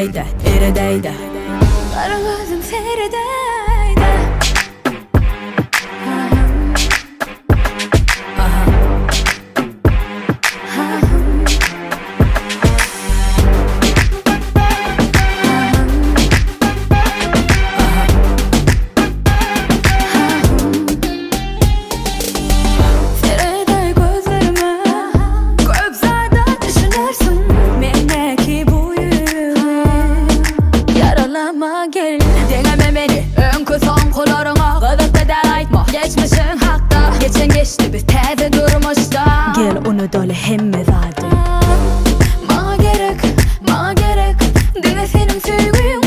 erideydi, erideydi. Kara gözüm serideydi. Gel deneme beni ön son kollarına Gıdıkta da aytma geçmişin hakta Geçen geçti bir teze durmuşta Gel onu dolu hemme vardı. Ma gerek dene senin sevgin